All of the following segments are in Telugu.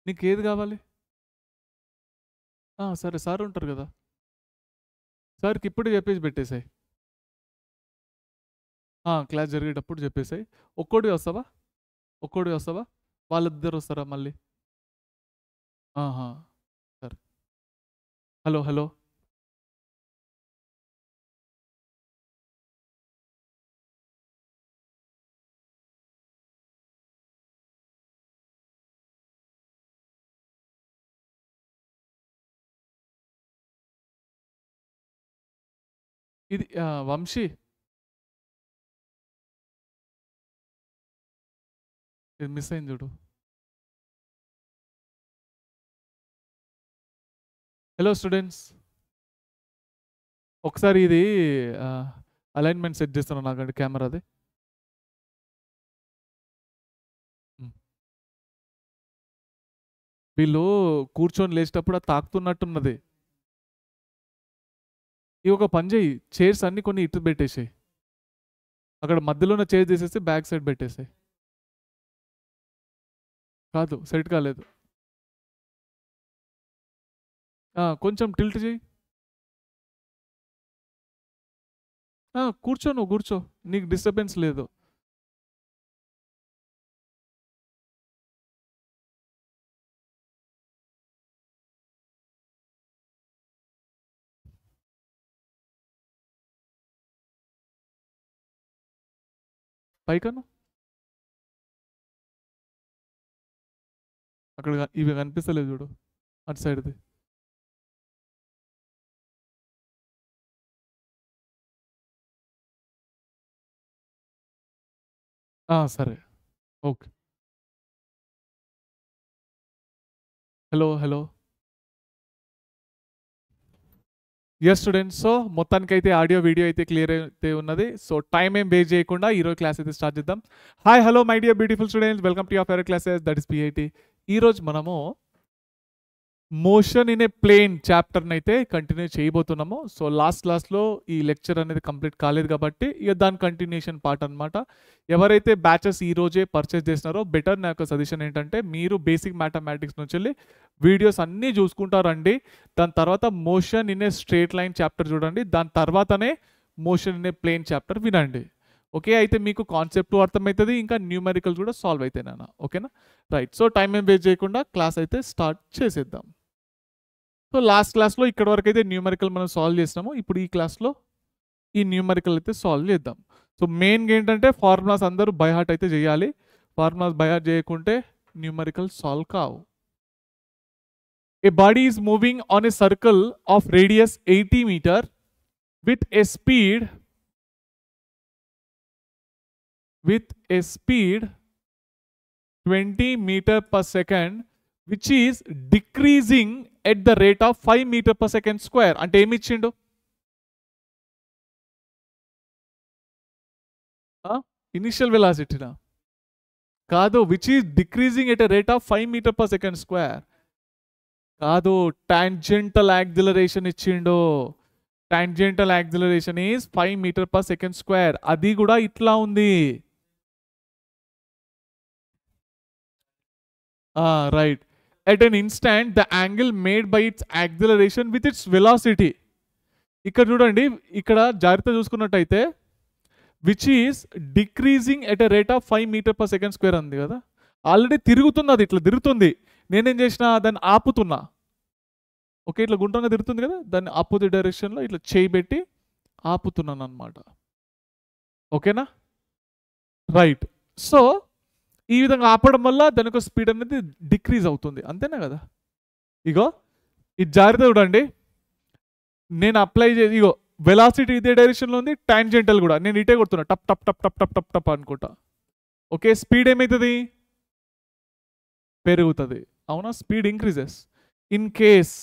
నీకు ఏది కావాలి? సరే సార్ ఉంటారు కదా, సార్కి ఇప్పుడు చెప్పేసి పెట్టేసాయి. క్లాస్ జరిగేటప్పుడు చెప్పేసాయి. ఒక్కోడివి వస్తావా? ఒక్కోడివి వస్తావా? వాళ్ళిద్దరు వస్తారా మళ్ళీ? ఆహా, సరే. Hello hello. ఇది వంశీ, ఇది మిస్ అయింది చూడు. హలో స్టూడెంట్స్, ఒకసారి ఇది అలైన్మెంట్ సెట్ చేస్తాను నాకండి కెమెరాది. వీళ్ళు కూర్చొని లేచేటప్పుడు అది తాకుతున్నట్టున్నది. ఈ ఒక పని చేయి, చైర్స్ అన్ని కొన్ని ఇటు పెట్టేసాయి, అక్కడ మధ్యలో ఉన్న చైర్ తీసేసి బ్యాక్ సైడ్ పెట్టేసాయి. కాదు, సెట్ కాలేదు. కొంచెం టిల్ట్ చేయి. కూర్చో, నువ్వు కూర్చో, నీకు డిస్టర్బెన్స్ లేదు. పైకను అక్కడ ఇవి కనిపిస్తలేవు చూడు, అటు సైడ్ది. సరే, okay. Hello hello. Yes students, so మొత్తానికైతే ఆడియో వీడియో అయితే క్లియర్ అయితే ఉన్నది. సో టైం ఏం వేస్ట్ చేయకుండా ఈరోజు క్లాస్ అయితే స్టార్ట్ చేద్దాం. Hi hello my dear beautiful students, welcome to your favourite classes, that is PIT. ఈరోజు మనము మోషన్ ఇన్ ఏ ప్లేన్ చాప్టర్ని అయితే కంటిన్యూ చేయబోతున్నాము. సో లాస్ట్ క్లాస్లో ఈ లెక్చర్ అనేది కంప్లీట్ కాలేదు కాబట్టి ఇక దాని కంటిన్యూషన్ పార్ట్ అనమాట. ఎవరైతే బ్యాచెస్ ఈ రోజే పర్చేస్ చేసినారో బెటర్, నా యొక్క సజెషన్ ఏంటంటే మీరు బేసిక్ మ్యాథమెటిక్స్ నుంచి వెళ్ళి వీడియోస్ అన్నీ చూసుకుంటారండి. దాని తర్వాత motion in a straight line chapter చూడండి, దాని తర్వాతనే motion in a plane chapter వినండి. ఓకే, అయితే మీకు కాన్సెప్ట్ అర్థమవుతుంది, ఇంకా న్యూమెరికల్ కూడా సాల్వ్ అవుతాయి నాన్న. ఓకేనా, రైట్. సో టైం ఏం వేస్ట్ చేయకుండా క్లాస్ అయితే స్టార్ట్ చేసేద్దాం. సో లాస్ట్ క్లాస్లో ఇక్కడ వరకు అయితే న్యూమెరికల్ మనం సాల్వ్ చేసినాము. ఇప్పుడు ఈ క్లాస్లో ఈ న్యూమెరికల్ అయితే సాల్వ్ చేద్దాం. సో మెయిన్గా ఏంటంటే ఫార్ములాస్ అందరూ బై హార్ట్ అయితే చేయాలి. ఫార్ములాస్ బై హార్ట్ చేయకుంటే న్యూమెరికల్ సాల్వ్ కావు. A body is moving on a circle of radius 80 metre with a speed 20 meter per second, which is decreasing at the rate of 5 meter per second square. అంటే ఏమి ఇచ్చిండు? ఇనిషియల్ వెలాసిటీనా? కాదు, which is decreasing at a rate of 5 metre per second square. కాదు, టాంజెంటల్ యాక్సిలరేషన్ ఇచ్చిండు. Tangential acceleration is 5 metre per second square. అది కూడా ఇట్లా ఉంది. Right. At an instant the angle made by its acceleration with its velocity. ఇక్కడ చూడండి, ఇక్కడ జాగ్రత్త చూసుకున్నట్టయితే which is decreasing at a rate of 5 metre per second square ఉంది కదా. ఆల్రెడీ తిరుగుతుంది, అది ఇట్లా తిరుగుతుంది. నేనేం చేసిన, దాన్ని ఆపుతున్నా. ఓకే, ఇట్లా గుండ్రంగా తిరుగుతుంది కదా, దాన్ని ఆపోజిట్ డైరెక్షన్లో ఇట్లా చేయి పెట్టి ఆపుతున్నాను అనమాట. ఓకేనా, రైట్. సో ఈ విధంగా ఆపడం వల్ల దాని యొక్క స్పీడ్ అనేది డిక్రీజ్ అవుతుంది, అంతేనా కదా. ఇగో ఇది జాగ్రత్త చూడండి, నేను అప్లై చేసి ఇగో వెలాసిటీ ఇదే డైరెక్షన్లో ఉంది, టాంజెంటల్ కూడా నేను ఇటే కొడుతున్నా, టప్ టప్ టప్ టప్ టప్ టప్ టప్ అనుకుంటా. ఓకే, స్పీడ్ ఏమవుతుంది? పెరుగుతుంది, అవునా, speed increases. In case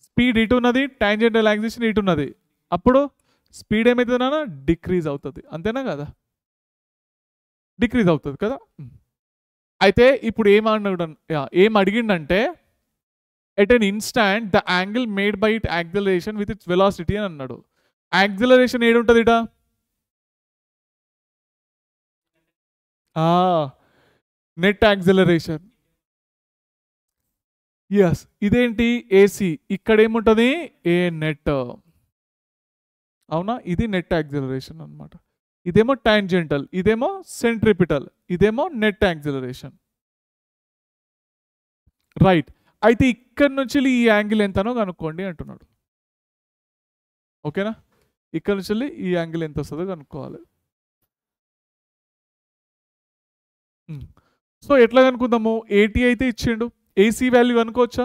speed ఇటు ఉన్నది, టాంజెంటల్ యాక్సిలరేషన్ ఇటు ఉన్నది, అప్పుడు స్పీడ్ ఏమవుతుంది నాన్న? డిక్రీజ్ అవుతుంది, అంతేనా కదా, డిక్రీజ్ అవుతుంది కదా. అయితే ఇప్పుడు ఏం అడిగిండంటే at an instant the angle made by it acceleration with its velocity అని అన్నాడు. యాక్సిలరేషన్ ఏడుంటుంది ఇట? Net acceleration. ఎస్ ఇదేంటి ఏసీ, ఇక్కడ ఏముంటుంది ఏ నెట్, అవునా, ఇది నెట్ యాక్సిలరేషన్ అన్నమాట. ఇదేమో టాంజెంటల్, ఇదేమో సెంట్రిపిటల్, ఇదేమో నెట్ యాక్సిలరేషన్. రైట్, అయితే ఇక్కడ నుంచి ఈ యాంగిల్ ఎంతనో కనుక్కోండి అంటున్నాడు. ఓకేనా, ఇక్కడ నుంచి ఈ యాంగిల్ ఎంత వస్తుందో కనుక్కోవాలి. సో ఎట్లా కనుక్కుందాము, ఏటీ అయితే ఇచ్చిండు, ఏసీ వాల్యూ కనుక్కోవచ్చా?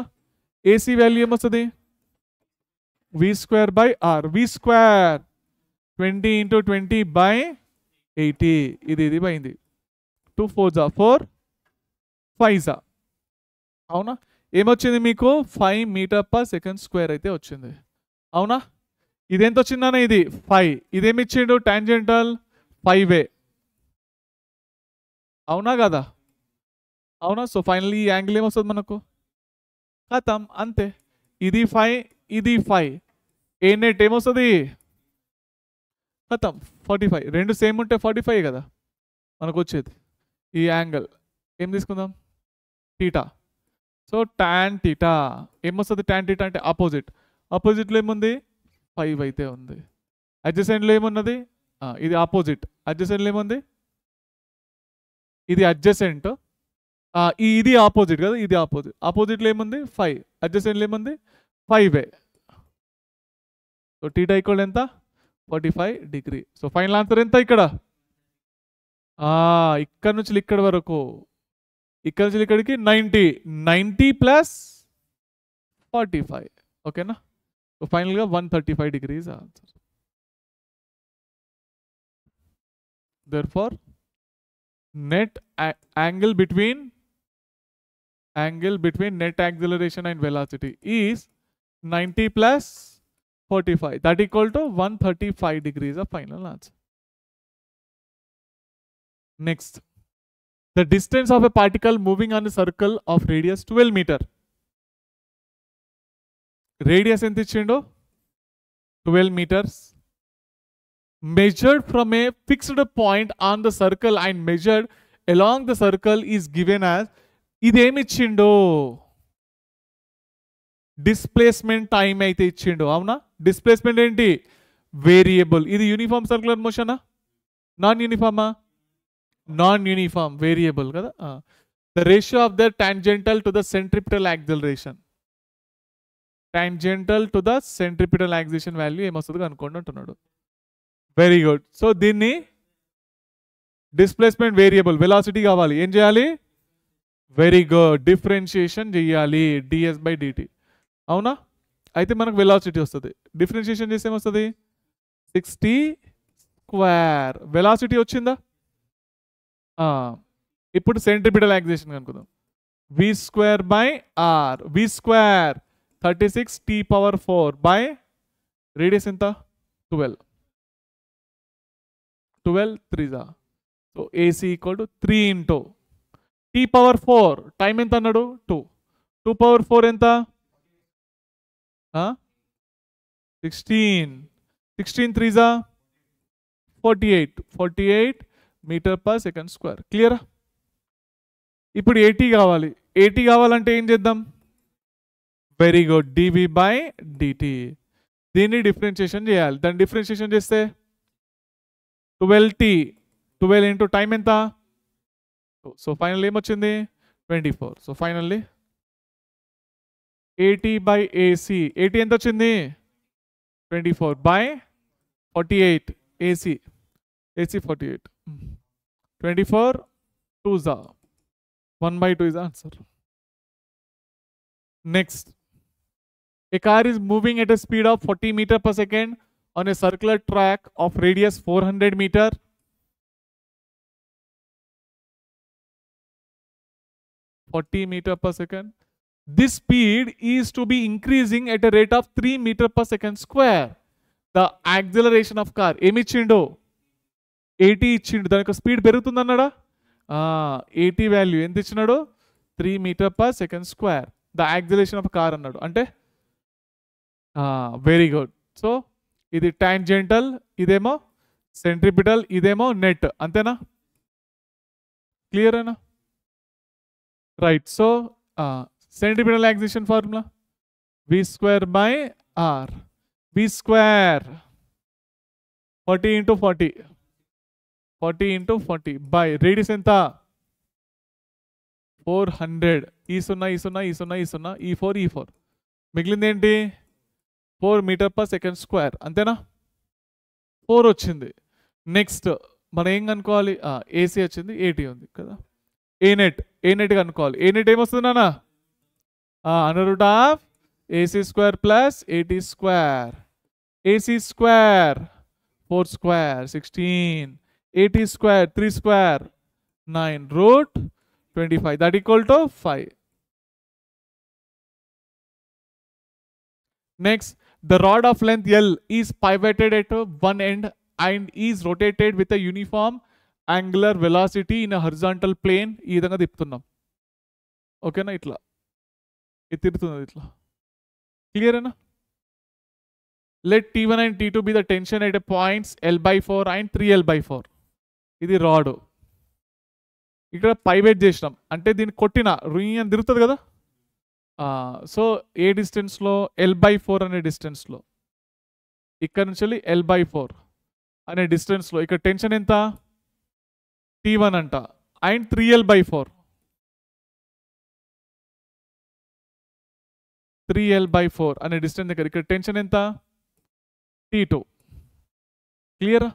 ఏసీ వాల్యూ ఏమొస్తుంది, V square by R, V square 20 × 20 by 80, ఇది పోయింది, 2 4 జా 4 5 జా, అవునా, ఏమొచ్చింది మీకు 5 m/s² అయితే వచ్చింది, అవునా. ఇదెంత వచ్చిందన్న, ఇది 5, ఇదేమి ఇచ్చిండు టాంజెంటల్ 5a, అవునా కదా, అవునా. సో ఫైనల్లీ ఈ యాంగిల్ ఏమొస్తుంది మనకు, ఖతం, అంతే. ఇది 5, ఇది 5, ఏ నెట్ ఏమొస్తుంది, ఖతం 45, రెండు సేమ్ ఉంటే 45 కదా మనకు వచ్చేది. ఈ యాంగిల్ ఏం తీసుకుందాం, టీటా. సో టాన్ టీటా ఏమొస్తుంది, టాన్ టీటా అంటే ఆపోజిట్, ఆపోజిట్లో ఏముంది 5 అయితే ఉంది. అడ్జసెంట్లో ఏమున్నది, ఇది ఆపోజిట్, అడ్జసెంట్లో ఏముంది, ఇది అడ్జసెంట్, ఇది ఆపోజిట్ కదా, ఇది ఆపోజిట్, ఆపోజిట్లో ఏముంది 5, అడ్జసెంట్లో ఏముంది 5a. సో టీటా ఈక్వల్ ఎంత 45 డిగ్రీ. సో ఫైనల్ ఆన్సర్ ఎంత ఇక్కడ, ఇక్కడ నుంచి ఇక్కడ వరకు, ఇక్కడ నుంచి ఇక్కడికి 90 ప్లస్ 45, ఓకేనా. సో ఫైనల్గా 135 degrees answer. Therefore net angle between net acceleration and velocity is 90 plus 45, that equal to 135 degrees of final answer. Next, the distance of a particle moving on a circle of radius 12 meter. Radius ఎంత ఇచ్చిండు 12 meters, measured from a fixed point on the circle and measured along the circle is given as, ఇదేమి ఇచ్చిండు డిస్ప్లేస్మెంట్ టైం అయితే ఇచ్చిండు, అవునా. డిస్ప్లేస్మెంట్ ఏంటి వేరియబుల్, ఇది యూనిఫామ్ సర్క్యులర్ మోషనా నాన్ యూనిఫామా, నాన్ యూనిఫామ్ వేరియబుల్ కదా. The ratio of the tangential to the centripetal acceleration, tangential to the centripetal acceleration value ఏమొస్తుంది అనుకోండి అంటున్నాడు. Very good. సో దీన్ని డిస్ప్లేస్మెంట్ వేరియబుల్ వెలాసిటీ కావాలి, ఏం చేయాలి, వెరీ గుడ్, డిఫరెన్షియేషన్ చేయాలి ds/dt, అవునా. అయితే మనకు వెలాసిటీ వస్తుంది, డిఫరెన్షియేషన్ చేస్తే ఏమొస్తుంది 60², వెలాసిటీ వచ్చిందా. ఇప్పుడు సెంట్రిపిటల్ యాక్సిలరేషన్ కనుక్కుందాం, v²/r, v² 36t⁴ by radius ఎంత 12 3 జా. So AC equal to 3 × t⁴, time ఎంత అన్నాడు 2, 2⁴ ఎంత 16, 16 3 జా 48 m/s². క్లియరా. ఇప్పుడు 80 కావాలి, 80 కావాలంటే ఏం చేద్దాం, వెరీ గుడ్, dv/dt, దీన్ని డిఫరెన్షియేషన్ చేయాలి. దాన్ని డిఫరెన్షియేషన్ చేస్తే 12t, 12 ఇంటూ టైం ఎంత, సో ఫైనల్ ఏమొచ్చింది 24. సో ఫైనల్లీ 80/AC, 80 ఎంత వచ్చింది 24/48, AC 48, 24 2 జా 1/2 is the answer. Next, a car is moving at a speed of 40 m/s on a circular track of radius 400 meter. 40 m/s. This speed is to be increasing at a rate of 3 m/s². The acceleration of car ఏమి ఇచ్చిండు 80 ఇచ్చిండు, దాని యొక్క స్పీడ్ పెరుగుతుంది అన్నాడా. 80 వాల్యూ ఎంత ఇచ్చినాడు 3 m/s². The acceleration of car అన్నాడు, అంటే వెరీ గుడ్. సో ఇది టాంజెంటల్, ఇదేమో సెంట్రిపిటల్, ఇదేమో నెట్, అంతేనా, క్లియర్ అయినా. Right. So centripetal acquisition formula v square by r. v square 40 into 40 40 into 40 by radius ఎంత 400. ఈ 0 ఈ 0 ఈ 0 ఈ 0 ఈ 4 ఈ 4 మిగిలింది ఏంటి 4 మీటర్ పర్ సెకండ్ స్క్వేర్. అంతేనా 4 వచ్చింది. నెక్స్ట్ మనం ఏం కనుక్కోవాలి ఏసీ వచ్చింది ఏటీ ఉంది కదా ఏ నెట్ కనుక్కోవాలి. ఏ నెట్ ఏమొస్తుంది నాన్న under root of AC square plus AT square. AC square 4 square 16. AT square 3 square 9 root 25. That equal to 5. Next, the rod of length L is pivoted at one end and is rotated with a uniform angular velocity in a horizontal plane. ఈ విధంగా తిప్పుతున్నాం. ఓకేనా ఇట్లా ఇది తిరుగుతుంది ఇట్లా. Clear enough? Let T1 and T2 be the tension at a points L/4 and 3L/4. ఇది రాడ్. ఇక్కడ పైవేట్ చేసినాం అంటే దీన్ని కొట్టిన రుయి అని తిరుగుతుంది కదా. సో ఏ డిస్టెన్స్లో L/4 అనే డిస్టెన్స్లో ఇక్కడ నుంచి వెళ్ళి L/4 అనే డిస్టెన్స్లో ఇక్కడ టెన్షన్ ఎంత T1 అంట అండ్ 3L/4 3L/4 అనే డిస్టెన్స్ దగ్గర ఇక్కడ టెన్షన్ ఎంత T2. క్లియరా?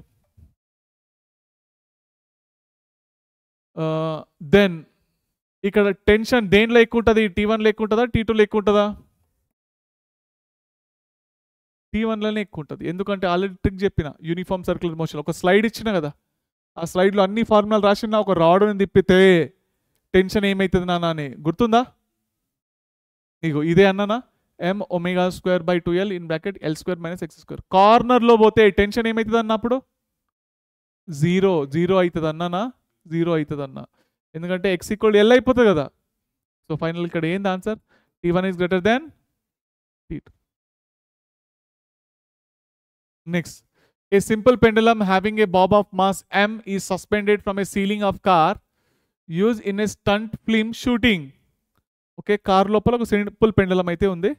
దెన్ ఇక్కడ టెన్షన్ దేనిలో ఎక్కువ ఉంటుంది T1లో ఎక్కువ ఉంటుందా T2లో ఎక్కువ ఉంటుందా T1లోనే ఎక్కువ ఉంటుంది. ఎందుకంటే ఆల్రెడీ ట్రిక్ చెప్పిన యూనిఫామ్ సర్క్యులర్ మోషన్ ఒక స్లైడ్ ఇచ్చిన కదా ఆ స్లైడ్లో అన్ని ఫార్ములాలు రాసిన ఒక రాడ్ని తిప్పితే టెన్షన్ ఏమవుతుంది నాన్న అని గుర్తుందా? ఇగో ఇదే అన్నానా m omega square by 2l in bracket l square minus x square. కార్నర్లో పోతే టెన్షన్ ఏమవుతుంది అన్నప్పుడు 0 అవుతుంది అన్నానా 0 అవుతుంది అన్న ఎందుకంటే x ఈక్వల్ l అయిపోతుంది కదా. సో ఫైనల్ ఇక్కడ ఏంది answer T1 is greater than T2. Next a simple pendulum having a bob of mass m is suspended from a ceiling of car used in a stunt film shooting. Okay car లోపల ఒక సింపుల్ పెండలం అయితే ఉంది.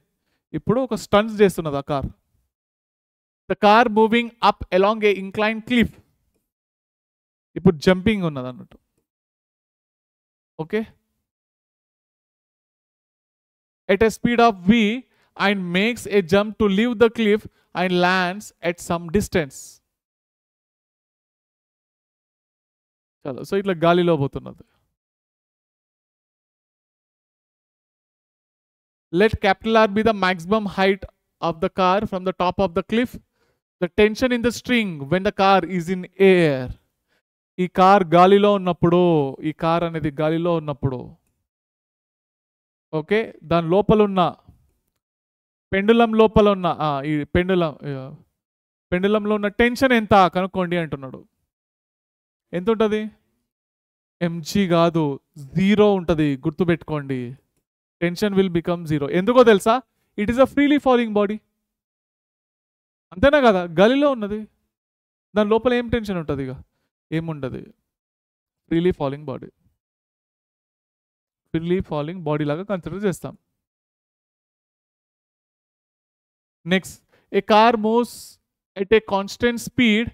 ఇప్పుడు ఒక స్టంట్స్ చేస్తున్నది ఆ car. The car moving up along a incline cliff. ఇప్పుడు జంపింగ్ ఉన్నది అన్నట్టు. Okay at a speed of v and makes a jump to leave the cliff and lands at some distance. చలో సో ఇట్లా గాలిలో పోతున్నది. Let capital R be the maximum height of the car from the top of the cliff. The tension in the string when the car is in air. ఈ కార్ గాలిలో ఉన్నప్పుడు ఈ కార్ అనేది గాలిలో ఉన్నప్పుడు ఓకే దాని లోపల ఉన్న పెండులం లోపల ఉన్న ఈ పెండులంలో ఉన్న టెన్షన్ ఎంత కనుక్కోండి అంటున్నాడు. ఎంత ఉంటుంది mg కాదు 0 ఉంటుంది గుర్తుపెట్టుకోండి. Tension will become 0. ఎందుకో తెలుసా it is a freely falling body. అంతేనా కదా గాలిలో ఉన్నది దాని లోపల ఏం టెన్షన్ ఉంటుంది ఇక ఏముండదు. ఫ్రీలీ ఫాలింగ్ బాడీ లాగా కన్సిడర్ చేస్తాం. Next A car moves at a constant speed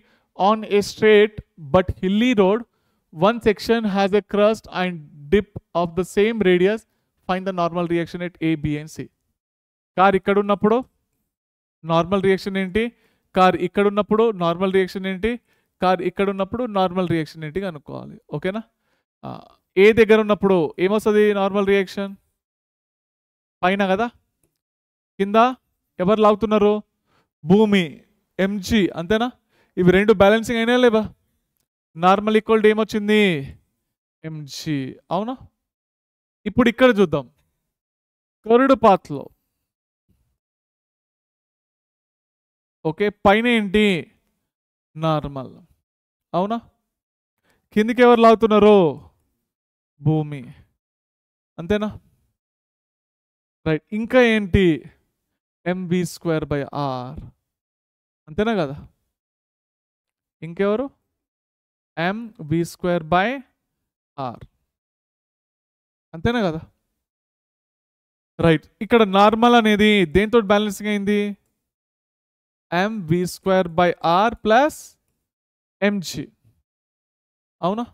on a straight but hilly road. One section has a crust and dip of the same radius. Find the normal reaction at A, B and C. Car ఇక్కడ ఉన్నప్పుడు నార్మల్ రియాక్షన్ ఏంటి కార్ ఇక్కడ ఉన్నప్పుడు నార్మల్ రియాక్షన్ ఏంటి కార్ ఇక్కడ ఉన్నప్పుడు నార్మల్ రియాక్షన్ ఏంటి కనుక్కోవాలి. ఓకేనా ఏ దగ్గర ఉన్నప్పుడు ఏమొస్తుంది నార్మల్ రియాక్షన్ పైన కదా కింద ఎవరు లాగుతున్నారు భూమి mg అంతేనా. ఇవి రెండు బ్యాలెన్సింగ్ అయినా లేవా నార్మల్ ఈక్వల్ టు ఏమొచ్చింది mg అవునా. ఇప్పుడు ఇక్కడ చూద్దాం కర్వ్డ్ పాత్లో ఓకే పైన ఏంటి నార్మల్ అవునా కిందికి ఎవరు లాగుతున్నారు భూమి అంతేనా రైట్. ఇంకా ఏంటి mv²/r అంతేనా కదా. ఇంకెవరు mv²/r అంతేనా కదా. రైట్. ఇక్కడ నార్మల్ అనేది దేంతో బ్యాలెన్సింగ్ అయింది? mv²/r plus mg. అవునా?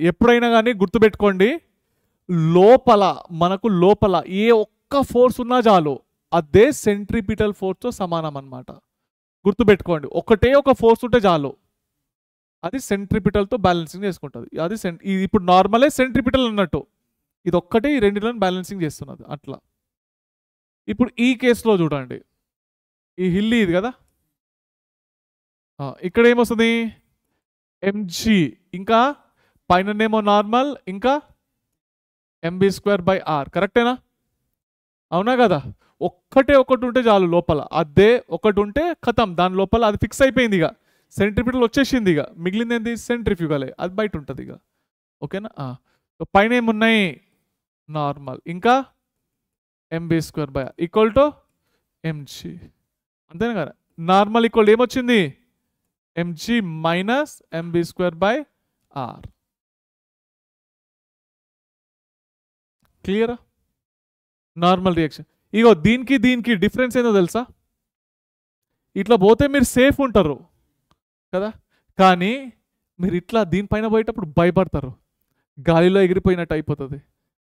ఎప్పుడైనా కానీ గుర్తుపెట్టుకోండి, లోపల మనకు లోపల ఏ ఒక్క ఫోర్స్ ఉన్నా చాలు, అదే సెంట్రిపిటల్ ఫోర్స్తో సమానం అన్నమాట. గుర్తుపెట్టుకోండి, ఒకటే ఒక ఫోర్స్ ఉంటే చాలు, అది సెంట్రిపిటల్తో బ్యాలెన్సింగ్ చేసుకుంటుంది. అది ఇప్పుడు నార్మలే సెంట్రిపిటల్ అన్నట్టు, ఇది ఒక్కటే ఈ రెండింటిని బ్యాలెన్సింగ్ చేస్తున్నది అట్లా. ఇప్పుడు ఈ కేసులో చూడండి, ఈ హిల్లీ ఇది కదా, ఇక్కడ ఏమొస్తుంది? mg, ఇంకా పైననేమో నార్మల్, ఇంకా mv²/r. కరెక్టేనా? అవునా కదా? ఒక్కటే ఒకటి ఉంటే చాలు లోపల, అదే ఒకటి ఉంటే ఖతం, దాని లోపల అది ఫిక్స్ అయిపోయింది. ఇక సెంట్రిపిటల్ వచ్చేసింది, ఇక మిగిలింది ఏంది? సెంట్రిఫ్యూగలే, అది బయట ఉంటుంది ఇక. ఓకేనా? పైన ఏమున్నాయి? నార్మల్, ఇంకా mv²/r ఈక్వల్ టు mg. అంతేనా కదా? నార్మల్ ఈక్వల్ ఏమొచ్చింది? mg minus mv²/r. క్లియరా? Normal reaction. ఇగో దీనికి దీనికి డిఫరెన్స్ ఏందో తెలుసా? ఇట్లా పోతే మీరు సేఫ్ ఉంటారు కదా, కానీ మీరు ఇట్లా దీనిపైన పోయేటప్పుడు భయపడతారు, గాలిలో ఎగిరిపోయినట్టు అయిపోతుంది.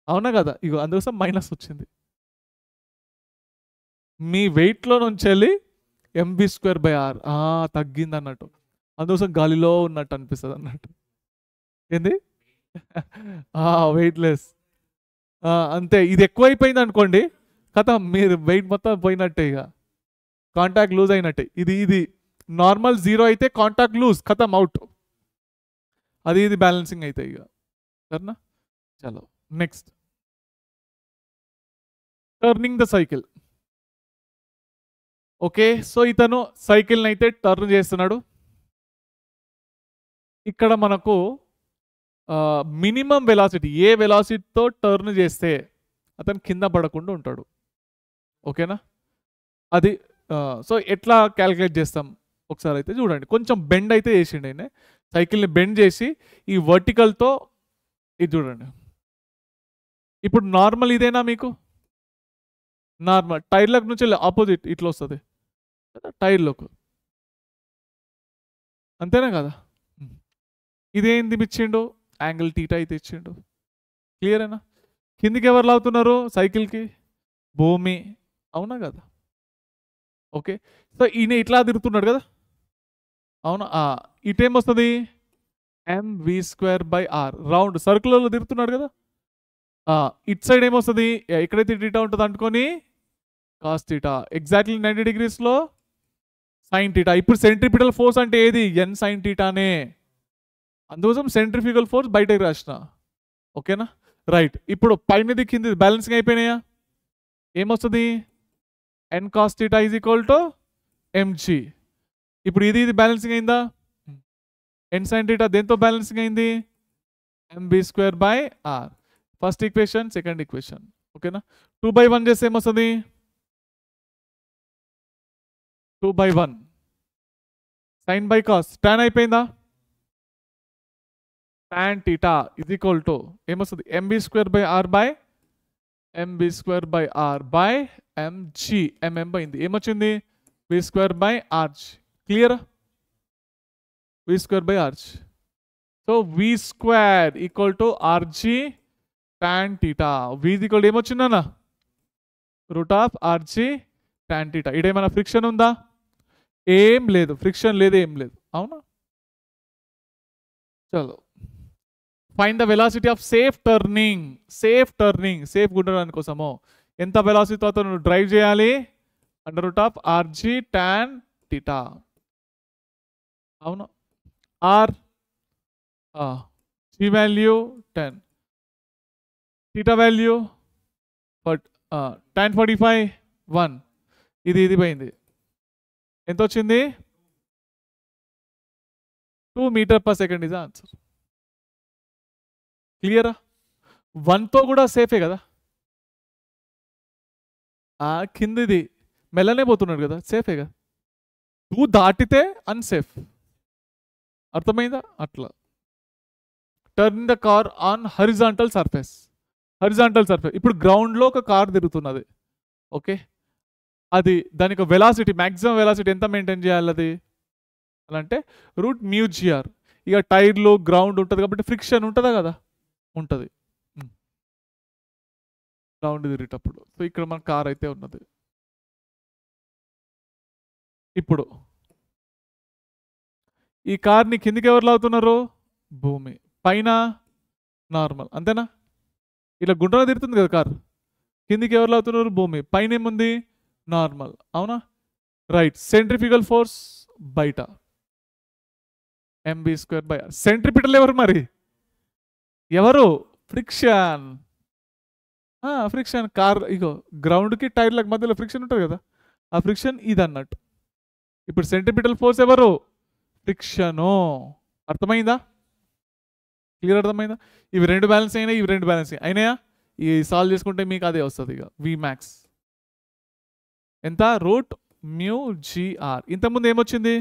అవునా కదా? ఇగో అందుకోసం మైనస్ వచ్చింది. మీ వెయిట్లో నుంచి వెళ్ళి mv²/r తగ్గింది అన్నట్టు, అందుకోసం గాలిలో ఉన్నట్టు అనిపిస్తుంది అన్నట్టు. ఏంది? వెయిట్లెస్. అంతే. ఇది ఎక్కువైపోయింది అనుకోండి, కథ మీరు వెయిట్ మొత్తం పోయినట్టే, ఇక కాంటాక్ట్ లూజ్ అయినట్టే. ఇది నార్మల్ 0 అయితే కాంటాక్ట్ లూజ్, ఖతం, అవుట్. ఇది బ్యాలెన్సింగ్ అయితే ఇక. సరేనా? చలో next, turning the cycle. Okay, so ఇతను సైకిల్ని అయితే టర్న్ చేస్తున్నాడు. ఇక్కడ మనకు మినిమం వెలాసిటీ, ఏ వెలాసిటీతో టర్న్ చేస్తే అతను కింద పడకుండా ఉంటాడు. ఓకేనా? అది సో ఎట్లా క్యాలిక్యులేట్ చేస్తాం ఒకసారి అయితే చూడండి. కొంచెం బెండ్ అయితే చేసిండు ఆయన, సైకిల్ని బెండ్ చేసి ఈ వర్టికల్తో ఇది చూడండి. ఇప్పుడు నార్మల్ ఇదేనా మీకు? నార్మల్ టైర్లకు నుంచి ఆపోజిట్ ఇట్లా వస్తుంది టైర్లోకి, అంతేనా కదా? ఇదేంది ఇచ్చిండు? యాంగిల్ టీటా అయితే ఇచ్చిండు. క్లియరేనా? కిందికి ఎవరు లాగుతున్నారు సైకిల్కి? భూమి. అవునా కదా? ఓకే, సో ఈయన ఇట్లా తిరుగుతున్నాడు కదా, అవునా? ఇటేమొస్తుంది? mv²/r, రౌండ్ సర్కులర్లో తిరుగుతున్నాడు కదా. ఇట్ సైడ్ ఏమొస్తుంది? ఎక్కడైతే టీటా ఉంటుంది అనుకొని కాస్ టీటా, ఎగ్జాక్ట్లీ 90 degreesలో సైన్ టీటా. ఇప్పుడు సెంట్రిపిటల్ ఫోర్స్ అంటే ఏది? n sin టీటానే, అందుకోసం సెంట్రిఫ్యూగల్ ఫోర్స్ బయటకు రాసిన. ఓకేనా? రైట్. ఇప్పుడు పైనది కింది బ్యాలెన్సింగ్ అయిపోయినాయా? ఏమొస్తుంది? n cos theta is equal to mg. ఇప్పుడు ఇది బ్యాలెన్సింగ్ అయిందా? n sin theta దేంతో బ్యాలెన్సింగ్ అయింది? mv²/r. First equation, second equation. ఓకేనా? 2/1 చేస్తే ఏమొస్తుంది? 2/1 sin బై కాస్, tan అయిపోయిందా? tan theta is equal to ఏమొస్తుంది? mv²/r by mg. mm పోయింది, ఏమొచ్చింది? v²/r. Clear? v²/r. So v² equal to rg tan theta. v is equal to ఏమొచ్చిందన్న? √rg tan theta. ఇదేమైనా ఫ్రిక్షన్ ఉందా? ఏం లేదు, ఫ్రిక్షన్ లేదు, ఏం లేదు. అవునా? చలో, find the velocity of safe turning. Safe ఉండడానికి కోసము ఎంత వెలాసిటీతో అతను డ్రైవ్ చేయాలి? √rg tan theta. అవును. r g value 10, theta value tan 45 1. ఇది పోయింది. ఎంత వచ్చింది? 2 m/s ఇస్ ఆన్సర్. క్లియరా? 1తో కూడా సేఫే కదా, కిందిది మెల్లనే పోతున్నాడు కదా, సేఫే కదా. 2 దాటితే అన్సేఫ్. అర్థమైందా? అట్లా. Turn the car on horizontal surface. ఇప్పుడు గ్రౌండ్లో ఒక కార్ తిరుగుతున్నది. ఓకే, అది దానికి వెలాసిటీ, మ్యాక్సిమం వెలాసిటీ ఎంత మెయింటైన్ చేయాలి అది అలా అంటే రూట్ మ్యూజిఆర్. ఇక టైర్లు గ్రౌండ్ ఉంటుంది కాబట్టి ఫ్రిక్షన్ ఉంటుందా కదా, ఉంటుంది గ్రౌండ్ తిరిగేటప్పుడు. సో ఇక్కడ మన కార్ అయితే ఉన్నది. ఇప్పుడు ఈ కార్ని కిందికి ఎవరు లాగుతున్నారు? భూమి. పైన నార్మల్, అంతేనా? ఇలా గుండ్రగా తిరుగుతుంది కదా కార్, కిందికి ఎవరు లాగుతున్నారు? భూమి. పైన ఏముంది? నార్మల్, అవునా? రైట్. సెంట్రిఫ్యూగల్ ఫోర్స్ బయట mv²/r. సెంట్రిపిటల్ ఎవరు మరి? ఎవరు? ఫ్రిక్షన్. ఫ్రిక్షన్. కార్ ఇగో గ్రౌండ్కి టైర్లకు మధ్యలో ఫ్రిక్షన్ ఉంటుంది కదా, ఆ ఫ్రిక్షన్ ఇది అన్నట్టు. ఇప్పుడు సెంట్రిపిటల్ ఫోర్స్ ఎవరు? ఫ్రిక్షను. అర్థమైందా? క్లియర్ అర్థమైందా? ఇవి రెండు బ్యాలెన్స్ అయినాయి, ఇవి రెండు బ్యాలెన్స్ అయినాయా? ఈ సాల్వ్ చేసుకుంటే మీకు అదే వస్తుంది ఇక Vmax ఎంత? Route μgr. ఇంతకుముందు ఏమొచ్చింది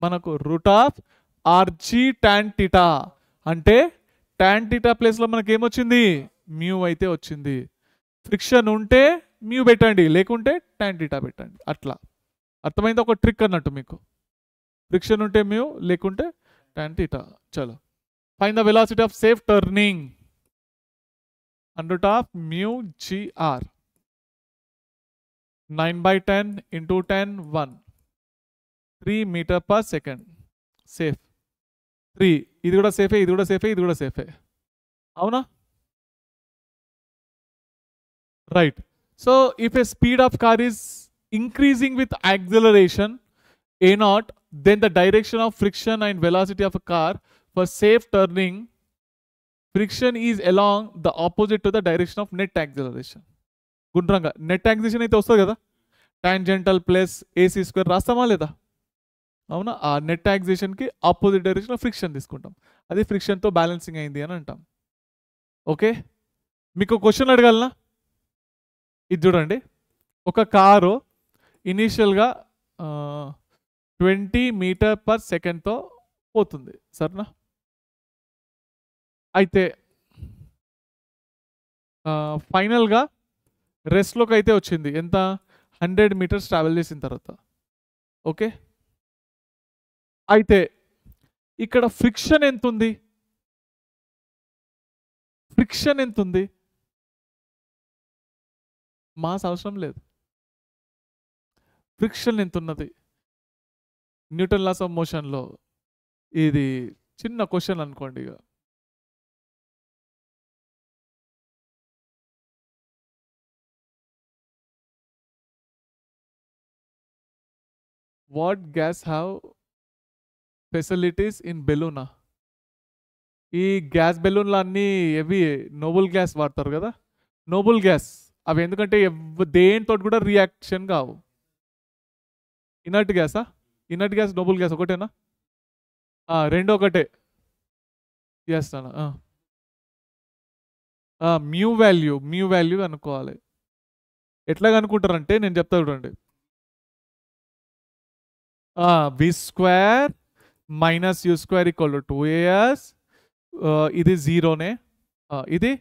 మనకు? Root of rg tan theta. అంటే టాన్ టీటా ప్లేస్లో మనకి ఏమొచ్చింది? మ్యూ అయితే వచ్చింది. ఫ్రిక్షన్ ఉంటే మ్యూ పెట్టండి, లేకుంటే టాన్ టీటా పెట్టండి. అట్లా అర్థమైంది? ఒక ట్రిక్ అన్నట్టు మీకు. ఫ్రిక్షన్ ఉంటే మ్యూ, లేకుంటే టాన్ టీటా. చలో, find the velocity of safe turning √ μgr. 9/10 × 10 1 3 m/s. Safe 3. ఇది కూడా సేఫే, ఇది కూడా సేఫే, ఇది కూడా సేఫే, అవునా? Right. So if A speed of car is increasing with acceleration a0, then the direction of friction and velocity of a car for safe turning, friction is along the opposite to the direction of net acceleration. గుండ్రంగా నెట్ యాక్సిలరేషన్ అయితే వస్తుంది కదా, టాంజెంటల్ ప్లస్ ac² రాస్తామా లేదా? అవునా? ఆ నెట్ యాక్సిలరేషన్కి ఆపోజిట్ డైరెక్షన్లో ఫ్రిక్షన్ తీసుకుంటాం, అది ఫ్రిక్షన్తో బ్యాలెన్సింగ్ అయింది అని అంటాం. ఓకే, మీకు క్వశ్చన్ అడగాలనా? ఇది చూడండి, ఒక కారు ఇనీషియల్గా 20 m/s పోతుంది, సరేనా? అయితే ఫైనల్గా రెస్ట్లోకి అయితే వచ్చింది ఎంత? 100 meters ట్రావెల్ చేసిన తర్వాత. ఓకే, అయితే ఇక్కడ ఫ్రిక్షన్ ఎంత ఉంది? ఫ్రిక్షన్ ఎంత ఉంది? మాస్ అవసరం లేదు. ఫ్రిక్షన్ ఎంత ఉన్నది? న్యూటన్ లాస్ ఆఫ్ మోషన్లో ఇది చిన్న క్వశ్చన్ అనుకోండి. ఇక what gas have facilities in బెలూనా? ఈ గ్యాస్ బెలూన్లు అన్నీ ఎవి నోబుల్ గ్యాస్ వాడతారు కదా, నోబుల్ గ్యాస్. అవి ఎందుకంటే దేనితో కూడా రియాక్షన్ కావు. ఇనర్ట్ గ్యాసా? ఇనర్ట్ గ్యాస్ నోబుల్ గ్యాస్ ఒకటేనా? రెండు ఒకటే. ఎస్ అన్న. మ్యూ వాల్యూ అనుకోవాలి. ఎట్లా అనుకుంటారంటే నేను చెప్తా చూడండి. v² - u² = 2as. ఇది జీరోనే. ఇది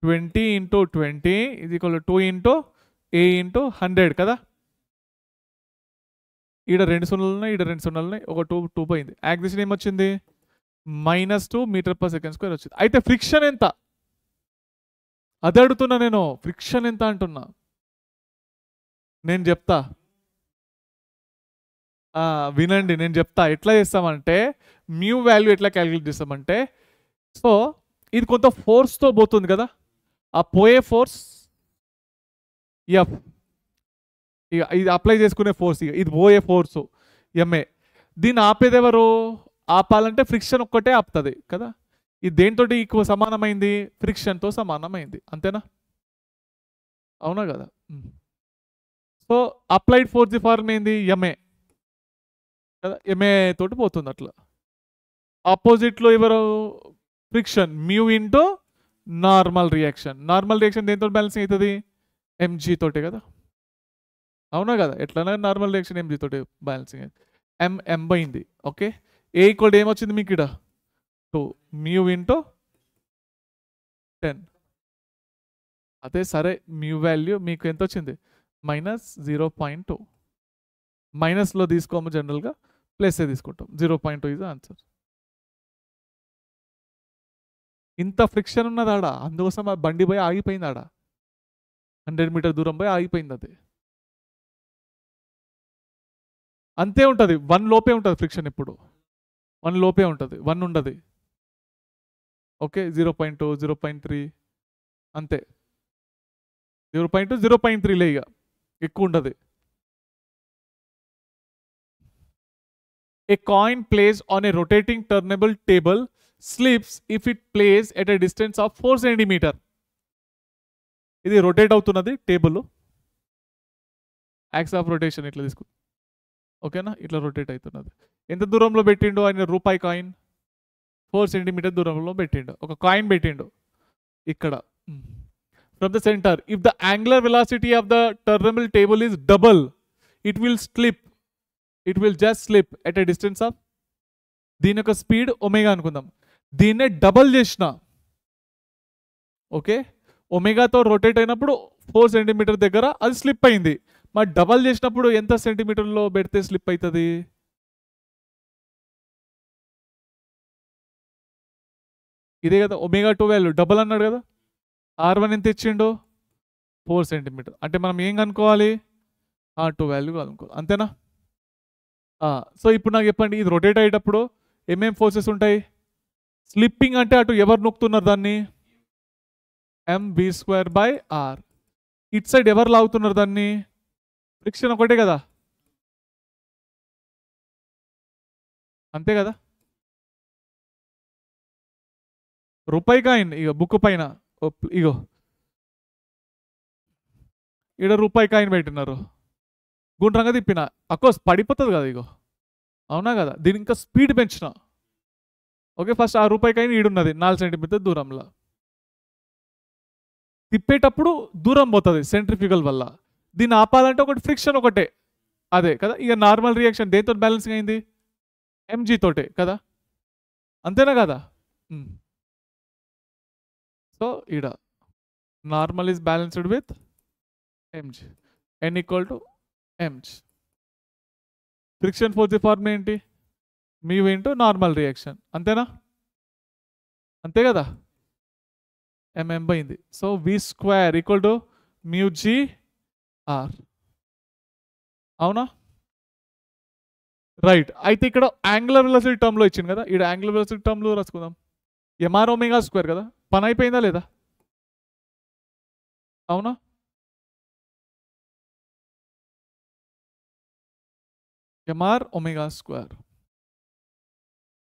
20 × 20 = 2 × a × 100 కదా. ఈడ 2 సున్నాలు ఉన్నాయి, ఈడ 2 సున్నాలు ఉన్నాయి, ఒక 2 పోయింది. యాక్సిలరేషన్ ఏమొచ్చింది? -2 m/s² వచ్చింది. అయితే ఫ్రిక్షన్ ఎంత? అది అడుగుతున్నా నేను. ఫ్రిక్షన్ ఎంత అంటున్నా, నేను చెప్తా. వినండి, నేను చెప్తా ఎట్లా చేస్తామంటే, మ్యూ వాల్యూ ఎట్లా క్యాలిక్యులేట్ చేస్తామంటే, సో ఇది కొంత ఫోర్స్తో పోతుంది కదా, ఆ పోయే ఫోర్స్ ఎఫ్, ఇక ఇది అప్లై చేసుకునే ఫోర్స్, ఇక ఇది పోయే ఫోర్సు ఎంఏ. దీన్ని ఆపేది ఎవరు? ఆపాలంటే ఫ్రిక్షన్ ఒక్కటే ఆపుతుంది కదా. ఇది దేంతో ఈక్వ సమానమైంది? ఫ్రిక్షన్తో సమానమైంది, అంతేనా? అవునా కదా. So applied force the form ఏంది? ఎంఏ కదా, ఎంఏ తోటి పోతుంది అట్లా. ఆపోజిట్లో ఎవరు? Friction, mu into normal reaction. Normal reaction దేంతో బ్యాలెన్సింగ్ అవుతుంది? ఎంజీ తోటే కదా, అవునా కదా. ఎట్లన్నా నార్మల్ రియాక్షన్ ఎంజీ తోటి బ్యాలెన్సింగ్ అయింది. ఎం పోయింది. ఓకే, ఏ ఈక్వల్ ఏమొచ్చింది మీకు? ఇక్కడ 2 మ్యూ ఇంటూ 10. అదే సరే మ్యూ వాల్యూ మీకు ఎంత వచ్చింది -0.2. మైనస్లో తీసుకోము జనరల్గా, ప్లస్ తీసుకుంటాం. 0.2 ఇస్ ఆన్సర్. ఇంత ఫ్రిక్షన్ ఉన్నది ఆడ, అందుకోసం ఆ బండి పోయి ఆగిపోయింది ఆడ. 100 మీటర్ దూరం పోయి ఆగిపోయింది అది. అంతే ఉంటుంది, 1 లోపే ఉంటుంది ఫ్రిక్షన్. ఇప్పుడు 1 లోపే ఉంటుంది, 1 ఉండదు. ఓకే 0.2 0.3 అంతే. 0.2 0.3 లే, ఇక ఎక్కువ ఉండదు. A coin placed on a rotating turnable table slips if it plays at a distance of 4 centimeter. ఇది రొటేట్ అవుతున్నది టేబుల్, యాక్స్ ఆఫ్ రొటేషన్ ఇట్లా తీసుకు, ఓకేనా, ఇట్లా రొటేట్ అవుతున్నది. ఎంత దూరంలో పెట్టిండు ఆయన రూపాయి కాయిన్? 4 సెంటీమీటర్ దూరంలో పెట్టిండు, ఒక కాయిన్ పెట్టిండు ఇక్కడ. From the centre, if the angular velocity of the turnable table is double, it will slip, it will just slip at a distance of, దీని యొక్క స్పీడ్ ఒమేగా అనుకుందాం, దీన్నే డబల్ చేసిన, ఓకే, ఒమేగాతో రొటేట్ అయినప్పుడు 4 సెంటీమీటర్ దగ్గర అది స్లిప్ అయింది. మరి డబల్ చేసినప్పుడు ఎంత సెంటీమీటర్లో పెడితే స్లిప్ అవుతుంది? ఇదే కదా ఒమేగా 2 వాల్యూ, డబల్ అన్నాడు కదా. R1 ఎంత ఇచ్చిండు? 4 సెంటీమీటర్. అంటే మనం ఏం కనుక్కోవాలి? R2 వాల్యూ కనుక్కోవాలి, అంతేనా? సో ఇప్పుడు నాకు చెప్పండి, ఇది రొటేట్ అయ్యేటప్పుడు ఏమేం ఫోర్సెస్ ఉంటాయి? స్లిప్పింగ్ అంటే అటు ఎవరు నొక్కుతున్నారు దాన్ని? mv²/r. ఇట్ సైడ్ ఎవరు లాగుతున్నారు దాన్ని? ఫ్రిక్షన్ ఒకటే కదా, అంతే కదా. రూపాయి కాయిన్ ఇక బుక్ పైన, ఇగో ఈడ రూపాయి కాయిన్ పెట్టినారు, గుండ్రంగా తిప్పిన, అకోర్స్ పడిపోతుంది కదా, ఇగో, అవునా కదా. దీని ఇంకా స్పీడ్ పెంచిన, ఓకే. ఫస్ట్ ఆ రూపాయి కాయిన్ ఈడున్నది 4 సెంటీమీటర్ దూరంలో, తిప్పేటప్పుడు దూరం పోతుంది సెంట్రిఫ్యూగల్ వల్ల. దీన్ని ఆపాలంటే ఒకటి ఫ్రిక్షన్ ఒకటే, అదే కదా. ఇక నార్మల్ రియాక్షన్ దేంతో బ్యాలెన్సింగ్ అయింది? mg తోటే కదా, అంతేనా కదా. సో ఈడ normal is balanced with mg, n = mg. Friction force form ఏంటి? మ్యూ ఇంటూ నార్మల్ రియాక్షన్, అంతేనా, అంతే కదా. mm పోయింది. సో v² = μg/r, అవునా, రైట్. అయితే ఇక్కడ యాంగులర్ వెలాసిటీ టర్మ్లో ఇచ్చింది కదా, ఇక్కడ యాంగులర్ వెలాసిటీ టర్మ్లో రాసుకుందాం. mr⍵² కదా, పని అయిపోయిందా లేదా? అవునా, mr⍵²,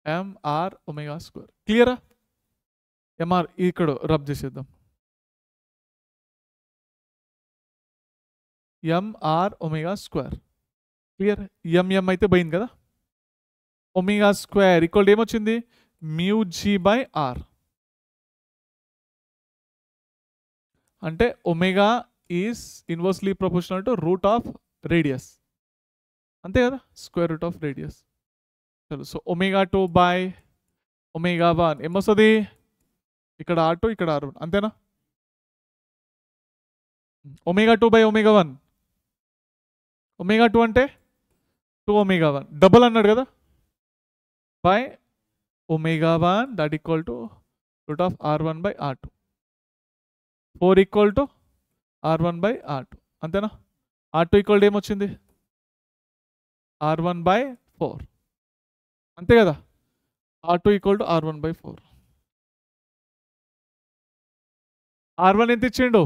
mr⍵², క్లియరా? mr ఇక్కడ రబ్ చేసేద్దాం, mr⍵², క్లియర్. m అయితే పోయింది కదా. ω² ఏమొచ్చింది? μg/r. అంటే omega is inversely proportional to root of radius, అంతే కదా, √ఆఫ్ రేడియస్. సో ω2/ω1 ఏమొస్తుంది? ఇక్కడ R2 ఇక్కడ R1, అంతేనా. ω2/ω1, ω2 అంటే 2ω1, డబుల్ అన్నాడు కదా, by ω1 that equal to √R1/R2, 4 = R1/R2, అంతేనా. R2 ఏమొచ్చింది? R1/4, అంతే కదా. R2 = R1/4. R1 ఎంత ఇచ్చిండు?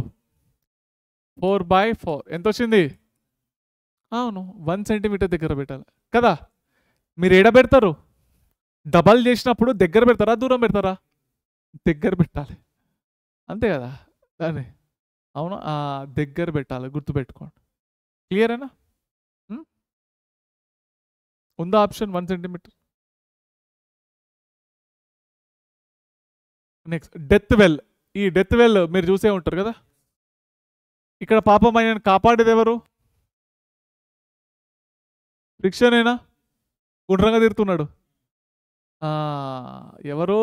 4/4. ఎంత వచ్చింది? అవును, 1 సెంటీమీటర్ దగ్గర పెట్టాలి కదా. మీరు ఎడ పెడతారు? డబల్ చేసినప్పుడు దగ్గర పెడతారా దూరం పెడతారా? దగ్గర పెట్టాలి, అంతే కదా. దాన్ని అవును దగ్గర పెట్టాలి, గుర్తుపెట్టుకోండి. క్లియరేనా? ఉందా option 1 centimetre? Next death well. ఈ డెత్ వెల్ మీరు చూసే ఉంటారు కదా. ఇక్కడ పాపం ఆయన కాపాడేది ఎవరు? ఫ్రిక్షనేనా? గుండ్రంగా తిరుగుతున్నాడు, ఆ! ఎవరు?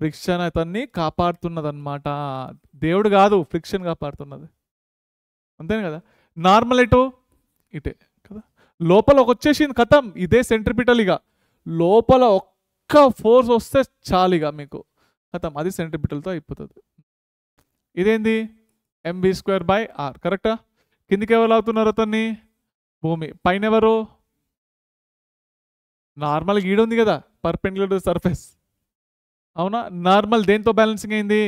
ఫ్రిక్షన్ అతన్ని కాపాడుతున్నదనమాట. దేవుడు గాదు ఫ్రిక్షన్ కాపాడుతున్నది. అంతేనే కదా! నార్మల్ ఎటు? ఇటే కదా! లోపల వచ్చేసింది ఖతం. ఇదే సెంట్రిపిటల్ ఇగ. లోపల ఒక్క ఫోర్స్ వస్తే చాలిగ మీకు. ఖతం. అది సెంట్రిపిటల్‌తో అయిపోతది. ఇదేంది? mv²/r కరెక్టా? కిందికి ఎవరు లాగుతున్నారు అతన్ని? భూమి. పైనెవరు? నార్మల్‌గా ఈడుంది కదా! Perpendicular to surface. అవునా? నార్మల్ దేనితో బ్యాలెన్సింగ్ అయింది?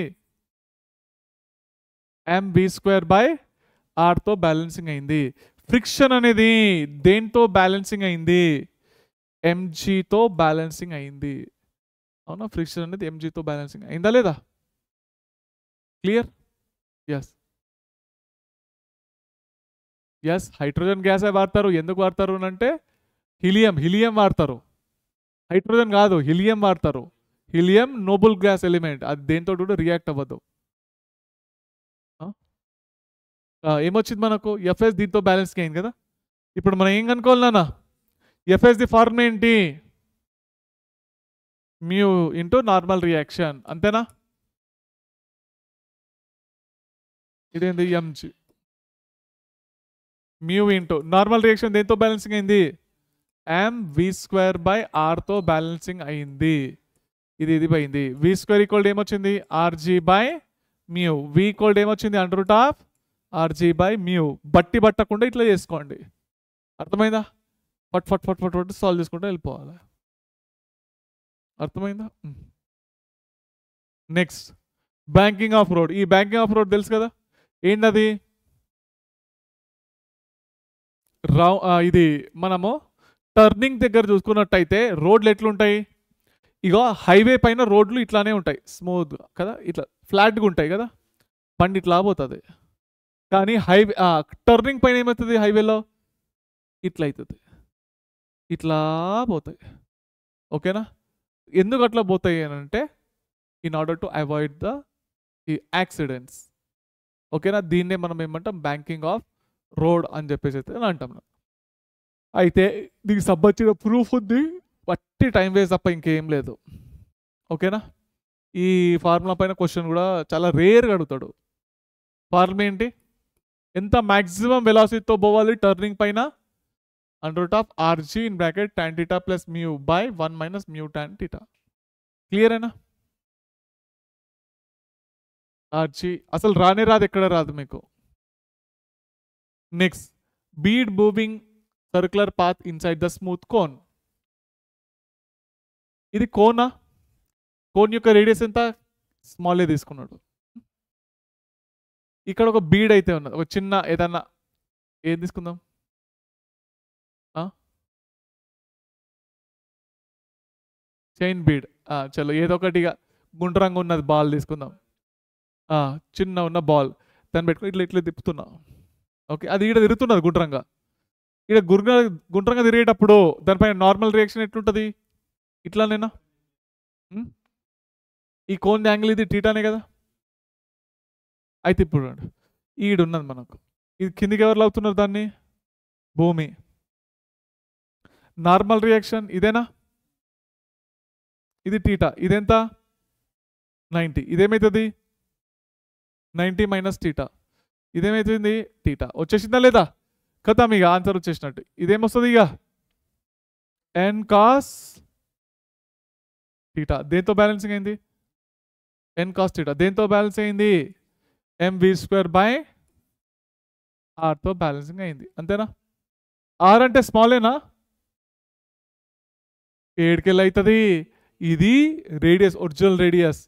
mv²/rతో బ్యాలెన్సింగ్ అయింది. ఫ్రిక్షన్ అనేది దేంతో బ్యాలెన్సింగ్ అయింది? ఎంజీతో బ్యాలెన్సింగ్ అయింది. అవునా? ఫ్రిక్షన్ అనేది ఎంజీతో బ్యాలెన్సింగ్ అయిందా లేదా? క్లియర్? యెస్. యెస్. హైడ్రోజన్ గ్యాసే వాడతారు. ఎందుకు వాడతారు అనంటే హీలియం వాడతారు. హైడ్రోజన్ కాదు, హీలియం వాడతారు. Helium noble gas element. అది దేంతో కూడా రియాక్ట్ అవ్వదు. ఏమొచ్చింది మనకు? ఎఫ్ఎస్ దీంతో బ్యాలెన్సింగ్ అయింది కదా! ఇప్పుడు మనం ఏం కనుక్కోవాలి నాన్న? ఎఫ్ఎస్ ది ఫార్ములా ఏంటి? Mu into normal reaction. అంతేనా? ఇదేంది? MG. Mu into normal reaction దేంతో బ్యాలెన్సింగ్ అయింది? mv²/rతో బ్యాలెన్సింగ్ అయింది. ఇది పోయింది. v² ఈక్వల్ ఏమొచ్చింది? rg/μ. v ఈక్వల్ ఏమొచ్చింది? √rg/μ. బట్టి పట్టకుండా ఇట్లా చేసుకోండి. అర్థమైందా? ఫట్ ఫట్ ఫట్ ఫట్ ఫట్ సాల్వ్ చేసుకుంటూ వెళ్ళిపోవాలి. అర్థమైందా? Next banking of road. ఈ బ్యాంకింగ్ ఆఫ్ రోడ్ తెలుసు కదా, ఏంటది? ఇది మనము టర్నింగ్ దగ్గర చూసుకున్నట్టయితే రోడ్లు ఎట్లుంటాయి? ఇగో హైవే పైన రోడ్లు ఇట్లానే ఉంటాయి, స్మూత్ కదా, ఇట్లా ఫ్లాట్గా ఉంటాయి కదా, బండి ఇట్లా పోతుంది. కానీ హైవే టర్నింగ్ పైన ఏమవుతుంది? హైవేలో ఇట్లా అవుతుంది, ఇట్లా పోతాయి. ఓకేనా? ఎందుకు అట్లా పోతాయి అని అంటే in order to avoid the accidents. ఓకేనా? దీన్నే మనం ఏమంటాం? బ్యాంకింగ్ ఆఫ్ రోడ్ అని చెప్పేసి అయితే అంటాం. అయితే దీనికి సంబంధించిన ప్రూఫ్ ఉంది, బట్టి టైం వేస్ట్ తప్ప ఇంకేం లేదు. ఓకేనా? ఈ ఫార్ములా పైన క్వశ్చన్ కూడా చాలా రేర్గా అడుగుతాడు. ఫార్ములా ఏంటి? ఎంత మ్యాక్సిమం వెలాసిటీతో పోవాలి టర్నింగ్ పైన? √rg in bracket tan θ plus mu by 1 - mu tan θ. Clear అయినా? rg అసలు రానే రాదు, ఎక్కడ రాదు మీకు. Next, bead moving circular path inside the smooth cone. ఇది కోనా? కోన్ యొక్క రేడియస్ ఎంత? స్మాల్ తీసుకున్నాడు. ఇక్కడ ఒక బీడ్ అయితే ఉన్నది, ఒక చిన్న ఏదన్నా ఏం తీసుకుందాం? Chain bead. చలో ఏదో ఒకటిగా గుండ్రంగా ఉన్నది బాల్ తీసుకుందాం. చిన్న ఉన్న బాల్ దాన్ని పెట్టుకుని ఇట్లా ఇట్లా తిప్పుతున్నా. ఓకే, అది ఇక్కడ తిరుగుతున్నది గుండ్రంగా. ఇక్కడ గుండ్రంగా తిరిగేటప్పుడు దానిపైన నార్మల్ రియాక్షన్ ఎట్లుంటుంది? ఇట్లానేనా? ఈ కోన్ యాంగిల్ ఇది టీటానే కదా. అయితే ఇప్పుడు ఈడున్నది మనకు, ఇది కిందికి ఎవరు లాగుతున్నారు దాన్ని? భూమి. నార్మల్ రియాక్షన్ ఇదేనా? ఇది టీటా. ఇదెంత? 90. ఇదేమవుతుంది? 90 - θ. ఇదేమవుతుంది? టీటా. వచ్చేసిందా లేదా? కదా, మీకు ఆన్సర్ వచ్చేసినట్టు. ఇదేమొస్తుంది ఇక? n cos θ. దేంతో బ్యాలెన్సింగ్ అయింది? n cos θ. దేంతో బ్యాలెన్స్ అయింది? mv²/rతో బ్యాలెన్సింగ్ అయింది. అంతేనా? r అంటే స్మాలేనా? ఏడుకెళ్ళి అవుతుంది. ఇది రేడియస్, ఒరిజినల్ రేడియస్.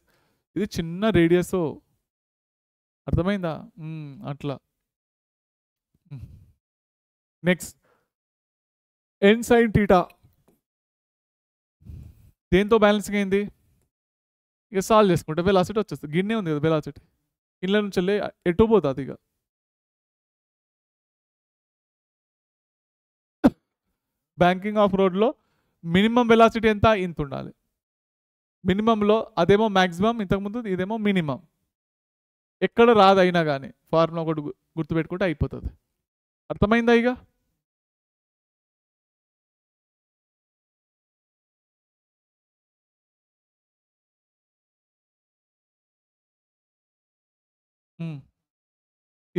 ఇది చిన్న రేడియస్. అర్థమైందా? అట్లా. నెక్స్ట్, n sin θ దేంతో బ్యాలెన్సింగ్ అయింది? ఇక సాల్వ్ చేసుకుంటే వెలాసిటీ వచ్చేస్తుంది. గిన్నె ఉంది కదా వెలాసిటీ, ఇళ్ళ నుంచి వెళ్ళి ఎటు పోతుంది ఇక. బ్యాంకింగ్ ఆఫ్ రోడ్లో మినిమం వెలాసిటీ ఎంత? ఇంత ఉండాలి మినిమంలో. అదేమో మ్యాక్సిమం, ఇంతకుముందు ఇదేమో మినిమం. ఎక్కడ రాదు అయినా కానీ ఫార్ములా ఒకటి గుర్తుపెట్టుకుంటే అయిపోతుంది. అర్థమైందా ఇక?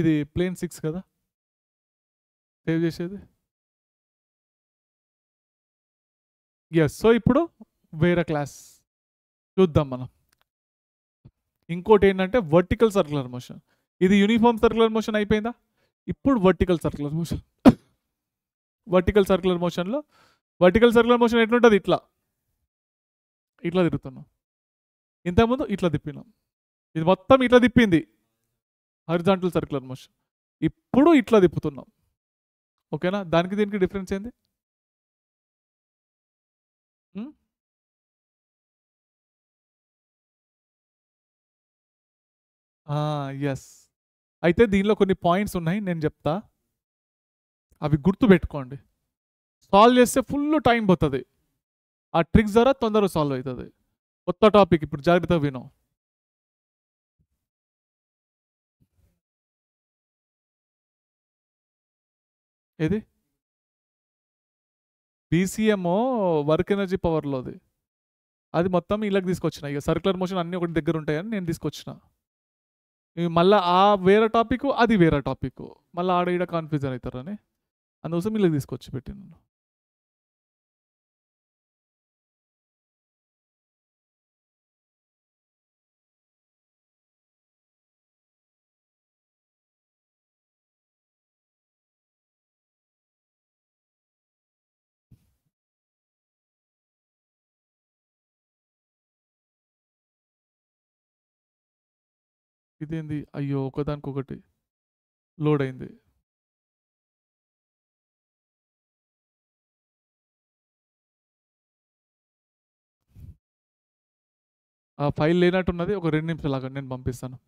ఇది ప్లేన్ 6 కదా సేవ్ చేసేది. ఎస్. సో ఇప్పుడు వేరే క్లాస్ చూద్దాం మనం. ఇంకోటి ఏంటంటే వర్టికల్ సర్క్యులర్ మోషన్. ఇది యూనిఫామ్ సర్క్యులర్ మోషన్ అయిపోయిందా? ఇప్పుడు vertical circular motion. Vertical circular మోషన్లో వర్టికల్ సర్క్యులర్ మోషన్ ఎట్లుంటుంది? ఇట్లా ఇట్లా తిరుగుతున్నాం. ఇంతకుముందు ఇట్లా తిప్పినాం. ఇది మొత్తం ఇట్లా తిప్పింది హారిజాంటల్ సర్క్యులర్ మోషన్. ఇప్పుడు ఇట్లా తిప్పుతున్నాం. ఓకేనా? దానికి దీనికి డిఫరెన్స్ ఏంది? ఎస్. అయితే దీనిలో కొన్ని పాయింట్స్ ఉన్నాయి, నేను చెప్తా. అవి గుర్తు పెట్టుకోండి. సాల్వ్ చేస్తే ఫుల్ టైం పోతుంది. ఆ ట్రిక్స్ ద్వారా తొందరగా సాల్వ్ అవుతుంది. కొత్త టాపిక్ ఇప్పుడు జాగ్రత్తగా విను. ఏది? బీసీఎం వర్క్ ఎనర్జీ పవర్లోది. అది మొత్తం ఇలాగ తీసుకొచ్చిన. ఇక సర్క్యులర్ మోషన్ అన్నీ ఒకటి దగ్గర ఉంటాయని నేను తీసుకొచ్చిన. మళ్ళీ ఆ వేరే టాపిక్, అది వేరే టాపిక్, మళ్ళీ ఆడ ఈడ కన్ఫ్యూజన్ అవుతారని అందుకోసం ఇలాగ తీసుకొచ్చి పెట్టినాను. ఇదేంది? అయ్యో, ఒకదానికొకటి లోడ్ అయింది. ఆ ఫైల్ లేనట్టున్నది. ఒక 2 నిమిషాలు ఆగండి, నేను పంపిస్తాను.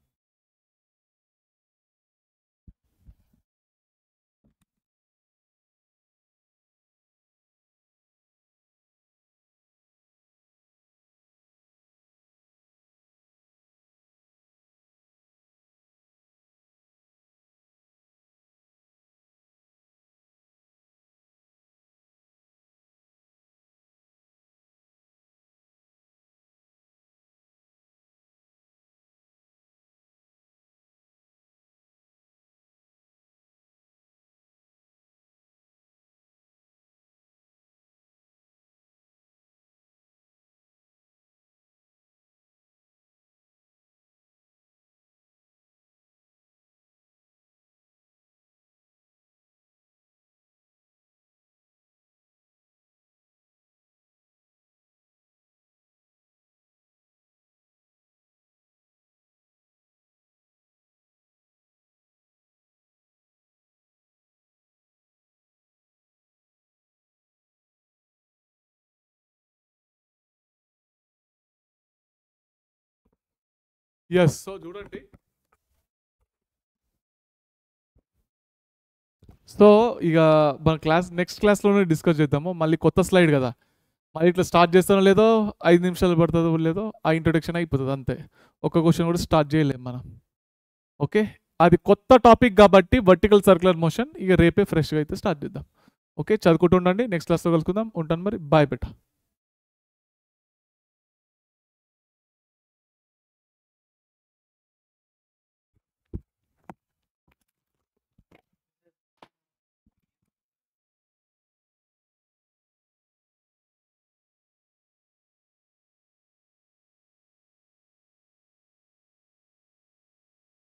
ఎస్. సో చూడండి, సో ఇక మన నెక్స్ట్ క్లాస్లోనే డిస్కస్ చేద్దాము. మళ్ళీ కొత్త స్లైడ్ కదా, మళ్ళీ ఇట్లా స్టార్ట్ చేస్తానో లేదో 5 నిమిషాలు పడుతుందో లేదో ఆ ఇంట్రొడక్షన్ అయిపోతుంది అంతే. ఒక క్వశ్చన్ కూడా స్టార్ట్ చేయలేము మనం. ఓకే, అది కొత్త టాపిక్ కాబట్టి వర్టికల్ సర్క్యులర్ మోషన్ ఇక రేపే ఫ్రెష్గా అయితే స్టార్ట్ చేద్దాం. ఓకే, చదువుకుంటూ ఉండండి. నెక్స్ట్ క్లాస్లో కలుసుకుందాం. ఉంటాను మరి. Bye beta.